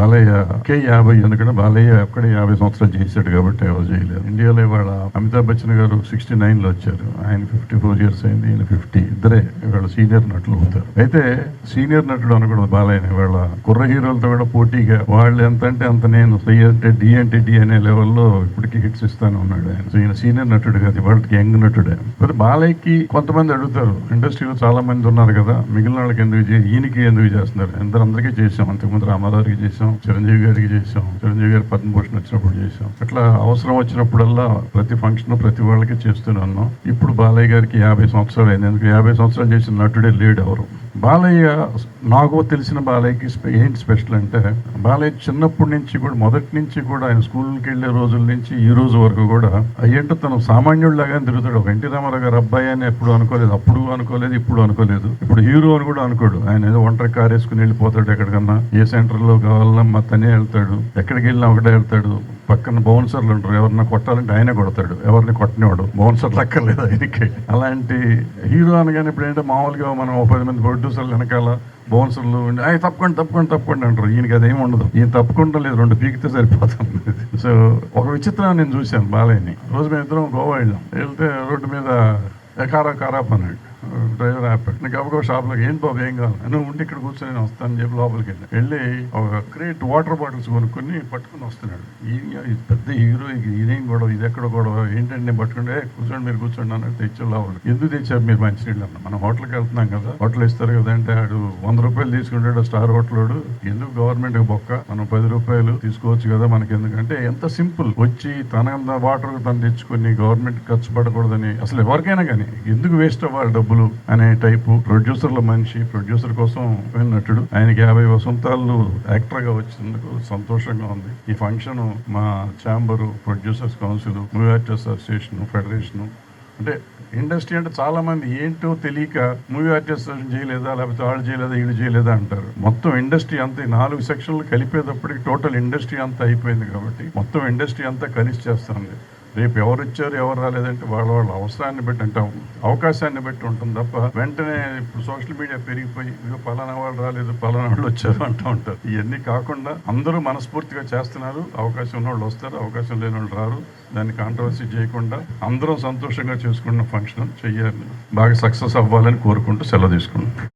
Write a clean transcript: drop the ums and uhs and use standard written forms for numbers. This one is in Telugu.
బాలయ్యకే 50, ఎందుకంటే బాలయ్య అక్కడే 50 సంవత్సరాలు చేశాడు కాబట్టి ఎవరు చేయలేదు. ఇండియాలో ఇవాళ అమితాబ్ బచ్చన్ గారు 69లో వచ్చారు, ఆయన 54 ఇయర్స్ అయింది, ఈయన 50. ఇద్దరే ఇవాళ సీనియర్ నటులు అవుతారు. అయితే సీనియర్ నటుడు అనకూడదు బాలయ్యని, ఇవాళ కుర్ర హీరోలతో కూడా పోటీగా వాళ్ళు ఎంత అంటే అంత, నేను అంటే డి అనే లెవెల్లో ఇప్పటికీ హిట్స్ ఇస్తానే ఉన్నాడు ఆయన. సో ఈయన సీనియర్ నటుడు కాదు, ఇవాళకి యంగ్ నటుడే. మరి బాలయ్యకి కొంతమంది అడుగుతారు, ఇండస్ట్రీలో చాలా మంది ఉన్నారు కదా, మిగిలిన వాళ్ళకి ఎందుకు ఈయనకి ఎందుకు చేస్తున్నారు? అందరికీ చేసాం, అంతకుముందు రామారావుకి చేసాం, చిరంజీవి గారికి చేసాం, చిరంజీవి గారి పద్మభూషణ్ వచ్చినప్పుడు చేసాం, అట్లా అవసరం వచ్చినప్పుడల్లా ప్రతి ఫంక్షన్ ప్రతి వాళ్ళకి చేస్తూనే ఉన్నాం. ఇప్పుడు బాలయ్య గారికి 50 సంవత్సరాలు అయింది. ఎందుకు 50 సంవత్సరాలు చేసిన నటుడే లేడు ఎవరు. బాలయ్య, నాకు తెలిసిన బాలయ్యకి ఏంటి స్పెషల్ అంటే, బాలయ్య చిన్నప్పటి నుంచి కూడా, మొదటి నుంచి కూడా, ఆయన స్కూల్కి వెళ్ళే రోజుల నుంచి ఈ రోజు వరకు కూడా అయ్యంటే తను సామాన్యుడిలాగానే తిరుగుతాడు. ఒక ఎన్టీ రామారావు గారు అబ్బాయి అని ఎప్పుడు అనుకోలేదు, అప్పుడు అనుకోలేదు, ఇప్పుడు అనుకోలేదు, ఇప్పుడు హీరో అని కూడా అనుకోడు. ఆయన ఏదో ఒంటరి కారు వేసుకుని వెళ్ళిపోతాడు ఎక్కడికన్నా, ఏ సెంటర్లో కావాలన్నా మా తనే వెళ్తాడు, ఎక్కడికి వెళ్ళినా ఒకటే వెళ్తాడు. పక్కన బౌన్సర్లు ఉంటారు, ఎవరిని కొట్టాలంటే ఆయనే కొడతాడు, ఎవరిని కొట్టనివాడు, బౌన్సర్లు అక్కర్లేదు ఆయనకి. అలాంటి హీరో అనగానే ఇప్పుడు ఏంటంటే మామూలుగా మనం 10 మంది ప్రొడ్యూసర్లు వెనకాల బౌన్సర్లు అవి తప్పకుండా అంటారు. ఈయనకి అదేమి ఉండదు, ఈయన తప్పకుండా లేదు, 2 పీకితే సరిపోతుంది. సో ఒక విచిత్రం నేను చూశాను బాలయ్యని. రోజు మేము ఇద్దరం గోవా వెళ్తే రోడ్డు మీద కారా అన్నాడు డ్రైవర్ ఆపాడు. నీకు ఒక షాప్లోకి, ఏంటి బాబు ఏం కావాలి, నువ్వు ఉండి ఇక్కడ కూర్చొని నేను వస్తాను చెప్పి లోపలికి వెళ్ళి ఒక క్రేట్ వాటర్ బాటిల్స్ కొనుక్కొని పట్టుకుని వస్తున్నాడు. ఇది పెద్ద హీరో, ఇదేం గొడవ, ఇది ఎక్కడ గొడవ, ఏంటంటే నేను పట్టుకుంటే కూర్చోండి, మీరు కూర్చోండి అన్నట్టు తెచ్చారు లోపలికి. ఎందుకు తెచ్చారు మీరు మంచినీళ్ళు అన్న? మనం హోటల్కి వెళ్తున్నాం కదా, హోటల్ ఇస్తారు కదా అంటే, ఆడు 100 రూపాయలు తీసుకుంటాడు స్టార్ హోటల్. ఎందుకు గవర్నమెంట్ బొక్క, మనం 10 రూపాయలు తీసుకోవచ్చు కదా మనకి, ఎందుకంటే ఎంత సింపుల్. వచ్చి తన వాటర్ తను తెచ్చుకొని గవర్నమెంట్ ఖర్చు పడకూడదని, అసలు ఎవరికైనా కానీ ఎందుకు వేస్ట్ అవ్వాలి డబ్బులు అనే టైపు ప్రొడ్యూసర్ల మనిషి. ప్రొడ్యూసర్ కోసం నటుడు. ఆయనకి 50 వసంతాలు యాక్టర్ గా వచ్చినందుకు సంతోషంగా ఉంది. ఈ ఫంక్షన్ మా chamber, producers council, movie artist association, federation, అంటే ఇండస్ట్రీ అంటే చాలా మంది ఏంటో తెలియక మూవీ ఆర్టిస్ట్ చేయలేదా, లేకపోతే వాళ్ళు చేయలేదా, వీళ్ళు చేయలేదా అంటారు. మొత్తం ఇండస్ట్రీ అంతా 4 సెక్షన్లు కలిపేటప్పటికి టోటల్ ఇండస్ట్రీ అంతా అయిపోయింది కాబట్టి మొత్తం ఇండస్ట్రీ అంతా కలిసి చేస్తుంది. రేపు ఎవరు వచ్చారు ఎవరు రాలేదంటే వాళ్ళ అవసరాన్ని బట్టి, అంటే అవకాశాన్ని బట్టి ఉంటుంది తప్ప వెంటనే ఇప్పుడు సోషల్ మీడియా పెరిగిపోయి ఇదిగో పలానా వాళ్ళు రాలేదు, పలానా వాళ్ళు వచ్చారు అంటూ ఉంటారు. ఇవన్నీ కాకుండా అందరూ మనస్ఫూర్తిగా చేస్తున్నారు. అవకాశం ఉన్న వాళ్ళు వస్తారు, అవకాశం లేని వాళ్ళు రారు. దాన్ని కాంట్రవర్సీ చేయకుండా అందరం సంతోషంగా చేసుకున్న ఫంక్షన్ చెయ్యాలి, బాగా సక్సెస్ అవ్వాలని కోరుకుంటూ సెలవు తీసుకుంటాం.